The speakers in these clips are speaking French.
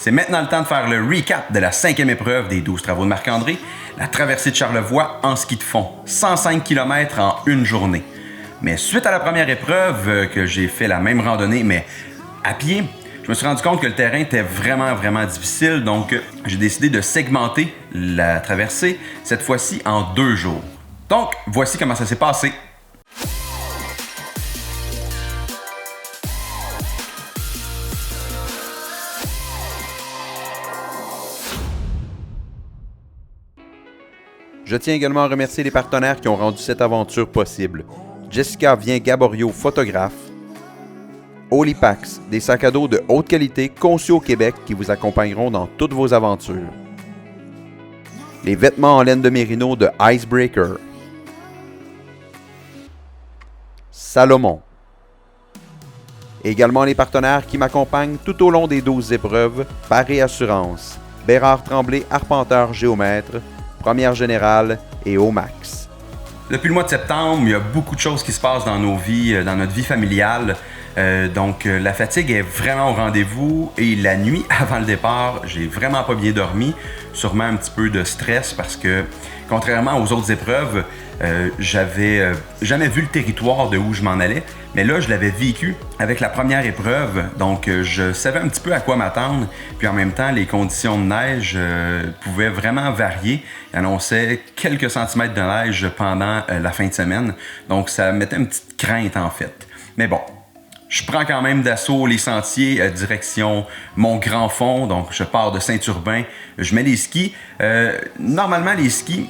C'est maintenant le temps de faire le recap de la 5e épreuve des 12 travaux de Marc-André, la traversée de Charlevoix en ski de fond, 105 km en une journée. Mais suite à la première épreuve, que j'ai fait la même randonnée, mais à pied, je me suis rendu compte que le terrain était vraiment difficile, donc j'ai décidé de segmenter la traversée, cette fois-ci en 2 jours. Donc, voici comment ça s'est passé. Je tiens également à remercier les partenaires qui ont rendu cette aventure possible. Jessica Vien-Gaborio, photographe. Olipax, des sacs à dos de haute qualité conçus au Québec qui vous accompagneront dans toutes vos aventures. Les vêtements en laine de mérino de Icebreaker. Salomon. Et également les partenaires qui m'accompagnent tout au long des 12 épreuves. Barré Assurance, Bérard Tremblay, arpenteur géomètre, Première Générale et Omax. Depuis le mois de septembre, il y a beaucoup de choses qui se passent dans nos vies, dans notre vie familiale. Donc, la fatigue est vraiment au rendez-vous et la nuit avant le départ, j'ai vraiment pas bien dormi. Sûrement un petit peu de stress parce que, contrairement aux autres épreuves, j'avais jamais vu le territoire de où je m'en allais. Mais là, je l'avais vécu avec la première épreuve. Donc, je savais un petit peu à quoi m'attendre. Puis en même temps, les conditions de neige pouvaient vraiment varier. Il annonçait quelques centimètres de neige pendant la fin de semaine. Donc, ça mettait une petite crainte en fait. Mais bon. Je prends quand même d'assaut les sentiers direction Mont-Grand-Fond, donc je pars de Saint-Urbain, je mets les skis. Normalement, les skis,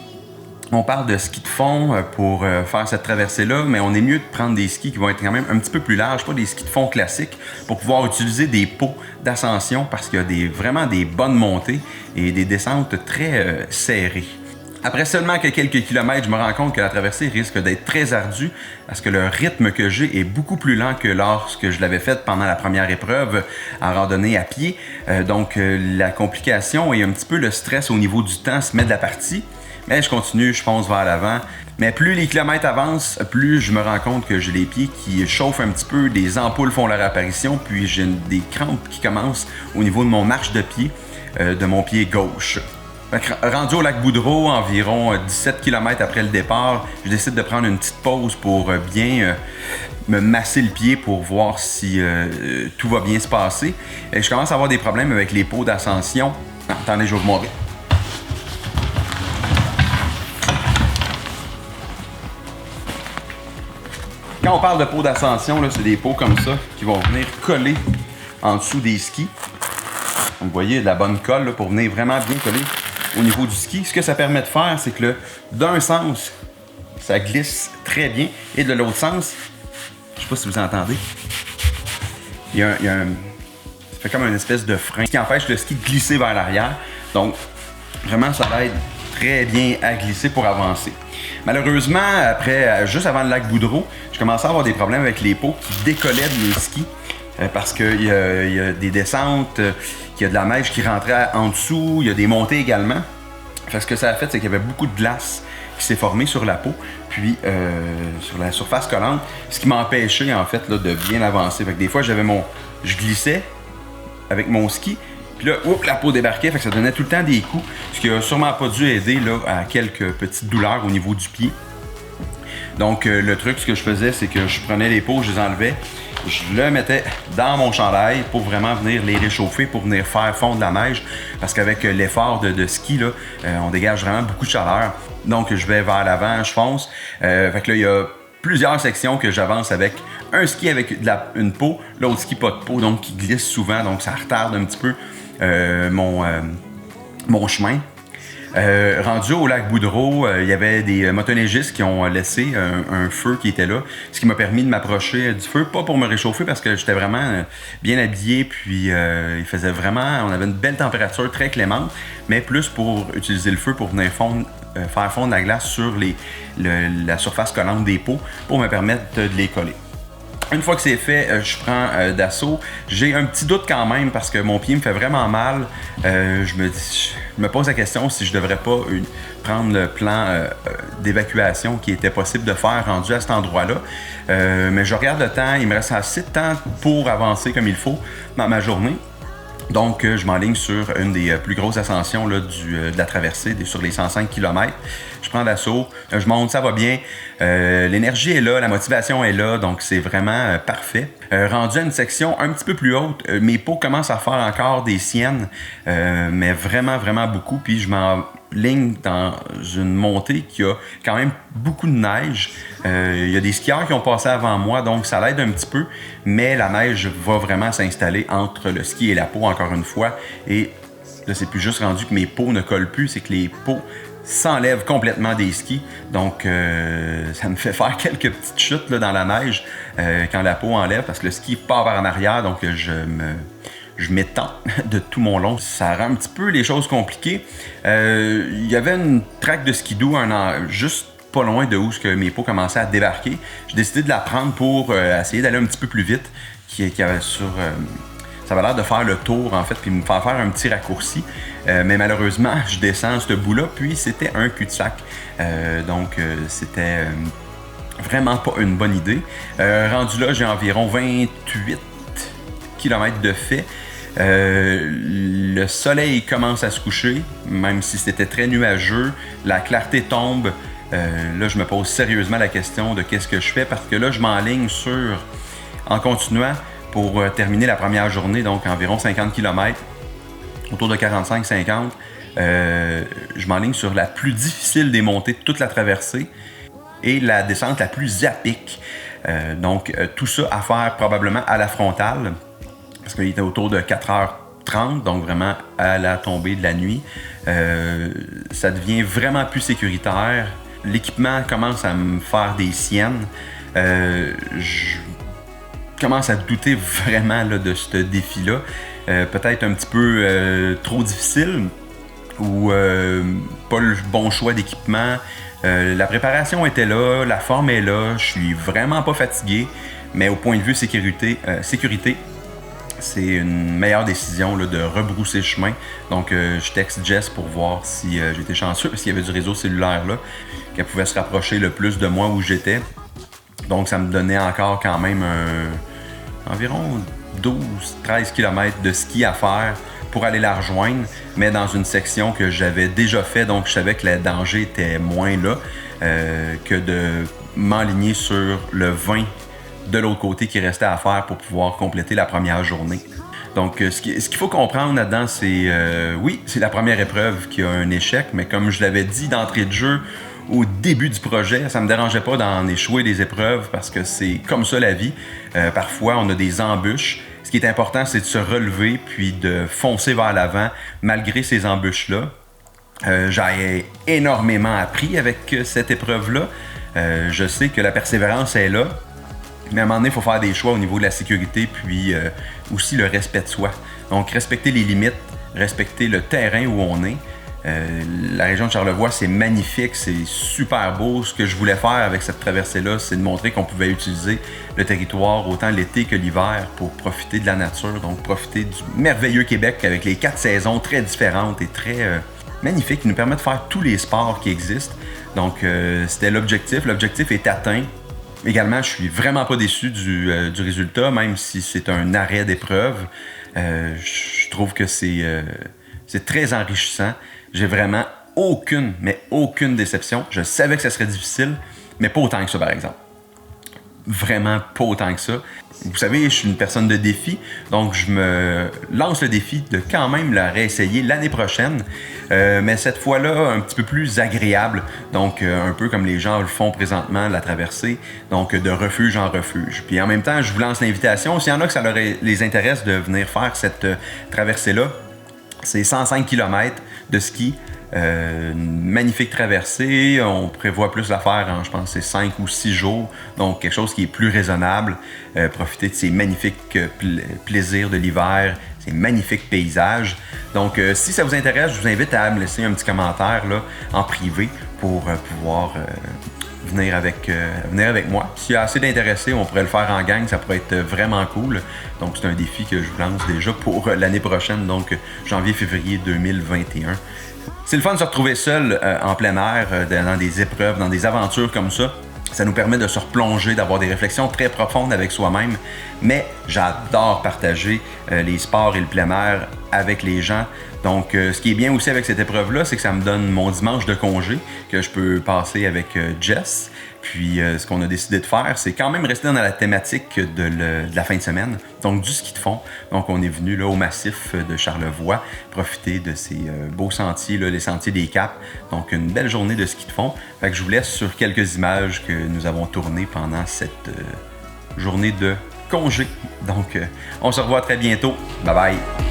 on parle de ski de fond pour faire cette traversée-là, mais on est mieux de prendre des skis qui vont être quand même un petit peu plus larges, pas des skis de fond classiques, pour pouvoir utiliser des pots d'ascension parce qu'il y a vraiment des bonnes montées et des descentes très serrées. Après seulement que quelques kilomètres, je me rends compte que la traversée risque d'être très ardue parce que le rythme que j'ai est beaucoup plus lent que lorsque je l'avais fait pendant la première épreuve en randonnée à pied. Donc la complication et un petit peu le stress au niveau du temps se met de la partie. Mais je continue, je fonce vers l'avant. Mais plus les kilomètres avancent, plus je me rends compte que j'ai les pieds qui chauffent un petit peu, des ampoules font leur apparition, puis j'ai des crampes qui commencent au niveau de mon marche de pied, de mon pied gauche. Rendu au lac Boudreau, environ 17 km après le départ, je décide de prendre une petite pause pour bien me masser le pied pour voir si tout va bien se passer. Et je commence à avoir des problèmes avec les pots d'ascension. Attendez, je vais vous montrer. Quand on parle de pots d'ascension, c'est des pots comme ça qui vont venir coller en dessous des skis. Vous voyez, de la bonne colle là, pour venir vraiment bien coller au niveau du ski. Ce que ça permet de faire, c'est que d'un sens, ça glisse très bien et de l'autre sens, je sais pas si vous entendez, ça fait comme une espèce de frein qui empêche le ski de glisser vers l'arrière. Donc, vraiment, ça l'aide très bien à glisser pour avancer. Malheureusement, juste avant le lac Boudreau, je commençais à avoir des problèmes avec les pots qui décollaient de mes skis. Parce qu'il y a des descentes, il y a de la neige qui rentrait en dessous, il y a des montées également. Ce que ça a fait, c'est qu'il y avait beaucoup de glace qui s'est formée sur la peau, puis sur la surface collante, ce qui m'empêchait en fait là, de bien avancer. Fait que des fois, je glissais avec mon ski, puis là, la peau débarquait, fait que ça donnait tout le temps des coups, ce qui a sûrement pas dû aider là, à quelques petites douleurs au niveau du pied. Donc, le truc, ce que je faisais, c'est que je prenais les pots, je les enlevais, je le mettais dans mon chandail pour vraiment venir les réchauffer, pour venir faire fondre la neige. Parce qu'avec l'effort de ski, là, on dégage vraiment beaucoup de chaleur. Donc, je vais vers l'avant, je fonce. Fait que là, il y a plusieurs sections que j'avance avec un ski avec une peau, l'autre ski pas de peau, donc qui glisse souvent. Donc, ça retarde un petit peu mon chemin. Rendu au lac Boudreau, il y avait des motoneigistes qui ont laissé un feu qui était là, ce qui m'a permis de m'approcher du feu, pas pour me réchauffer parce que j'étais vraiment bien habillé, puis il faisait vraiment, on avait une belle température très clémente, mais plus pour utiliser le feu pour venir faire fondre la glace sur la surface collante des pots pour me permettre de les coller. Une fois que c'est fait, je prends d'assaut. J'ai un petit doute quand même parce que mon pied me fait vraiment mal. Je me pose la question si je devrais pas prendre le plan d'évacuation qui était possible de faire rendu à cet endroit-là. Mais je regarde le temps, il me reste assez de temps pour avancer comme il faut dans ma journée. Donc, je m'enligne sur une des plus grosses ascensions là, de la traversée, sur les 105 km. Je prends l'assaut, je monte, ça va bien. L'énergie est là, la motivation est là, donc c'est vraiment parfait. Rendu à une section un petit peu plus haute, mes pots commencent à faire encore des siennes, mais vraiment, vraiment beaucoup. Puis je m'enligne dans une montée qui a quand même beaucoup de neige. Il y a des skieurs qui ont passé avant moi, donc ça l'aide un petit peu, mais la neige va vraiment s'installer entre le ski et la peau, encore une fois. Et là, c'est plus juste rendu que mes pots ne collent plus, c'est que les pots s'enlèvent complètement des skis. Donc, ça me fait faire quelques petites chutes là, dans la neige quand la peau enlève, parce que le ski part vers en arrière, donc je m'étends de tout mon long. Ça rend un petit peu les choses compliquées. Il y avait une traque de skidoo juste pas loin de où mes pots commençaient à débarquer. J'ai décidé de la prendre pour essayer d'aller un petit peu plus vite, ça avait l'air de faire le tour, en fait, puis me faire un petit raccourci. Mais malheureusement, je descends ce bout-là, puis c'était un cul-de-sac. Donc, c'était vraiment pas une bonne idée. Rendu là, j'ai environ 28 km de fait. Le soleil commence à se coucher, même si c'était très nuageux. La clarté tombe. Là, je me pose sérieusement la question de qu'est-ce que je fais, parce que là, je m'enligne en continuant pour terminer la première journée, donc environ 50 km, autour de 45-50. Je m'enligne sur la plus difficile des montées de toute la traversée et la descente la plus à pic. Donc, tout ça à faire probablement à la frontale, parce qu'il était autour de 4h30, donc vraiment à la tombée de la nuit. Ça devient vraiment plus sécuritaire. L'équipement commence à me faire des siennes. Je commence à douter vraiment là, de ce défi-là. Peut-être un petit peu trop difficile ou pas le bon choix d'équipement. La préparation était là, la forme est là, je suis vraiment pas fatigué, mais au point de vue sécurité, c'est une meilleure décision là, de rebrousser le chemin. Donc, je texte Jess pour voir si j'étais chanceux, parce qu'il y avait du réseau cellulaire là, qu'elle pouvait se rapprocher le plus de moi où j'étais. Donc, ça me donnait encore quand même environ 12-13 km de ski à faire pour aller la rejoindre, mais dans une section que j'avais déjà fait, donc je savais que le danger était moins là que de m'enligner sur le 20 de l'autre côté qui restait à faire pour pouvoir compléter la première journée. Donc, ce qu'il faut comprendre là-dedans, c'est oui, c'est la première épreuve qui a un échec, mais comme je l'avais dit d'entrée de jeu au début du projet, ça me dérangeait pas d'en échouer des épreuves parce que c'est comme ça la vie. Parfois, on a des embûches. Ce qui est important, c'est de se relever puis de foncer vers l'avant malgré ces embûches-là. J'ai énormément appris avec cette épreuve-là. Je sais que la persévérance est là, mais à un moment donné, il faut faire des choix au niveau de la sécurité puis aussi le respect de soi. Donc, respecter les limites, respecter le terrain où on est. La région de Charlevoix, c'est magnifique, c'est super beau. Ce que je voulais faire avec cette traversée-là, c'est de montrer qu'on pouvait utiliser le territoire autant l'été que l'hiver pour profiter de la nature, donc profiter du merveilleux Québec avec les 4 saisons très différentes et très magnifiques qui nous permettent de faire tous les sports qui existent. Donc, c'était l'objectif. L'objectif est atteint. Également, je suis vraiment pas déçu du résultat, même si c'est un arrêt d'épreuve. Je trouve que c'est très enrichissant. J'ai vraiment aucune déception. Je savais que ça serait difficile, mais pas autant que ça, par exemple. Vraiment pas autant que ça. Vous savez, je suis une personne de défi, donc je me lance le défi de quand même la réessayer l'année prochaine, mais cette fois-là, un petit peu plus agréable. Donc, un peu comme les gens le font présentement, la traversée, donc de refuge en refuge. Puis en même temps, je vous lance l'invitation. S'il y en a que ça les intéresse de venir faire cette traversée-là, c'est 105 km de ski, une magnifique traversée. On prévoit plus la faire en, je pense, c'est 5 ou 6 jours. Donc, quelque chose qui est plus raisonnable. Profiter de ces magnifiques plaisirs de l'hiver, ces magnifiques paysages. Donc, si ça vous intéresse, je vous invite à me laisser un petit commentaire là, en privé pour pouvoir venir avec moi. S'il y a assez d'intéressés, on pourrait le faire en gang, ça pourrait être vraiment cool. Donc, c'est un défi que je vous lance déjà pour l'année prochaine, donc janvier-février 2021. C'est le fun de se retrouver seul en plein air, dans des épreuves, dans des aventures comme ça. Ça nous permet de se replonger, d'avoir des réflexions très profondes avec soi-même. Mais j'adore partager les sports et le plein air avec les gens. Donc, ce qui est bien aussi avec cette épreuve-là, c'est que ça me donne mon dimanche de congé que je peux passer avec Jess. Puis, ce qu'on a décidé de faire, c'est quand même rester dans la thématique de la fin de semaine, donc du ski de fond. Donc, on est venu là, au massif de Charlevoix, profiter de ces beaux sentiers, là, les sentiers des Caps. Donc, une belle journée de ski de fond. Fait que je vous laisse sur quelques images que nous avons tournées pendant cette journée de congé. Donc, on se revoit très bientôt. Bye bye!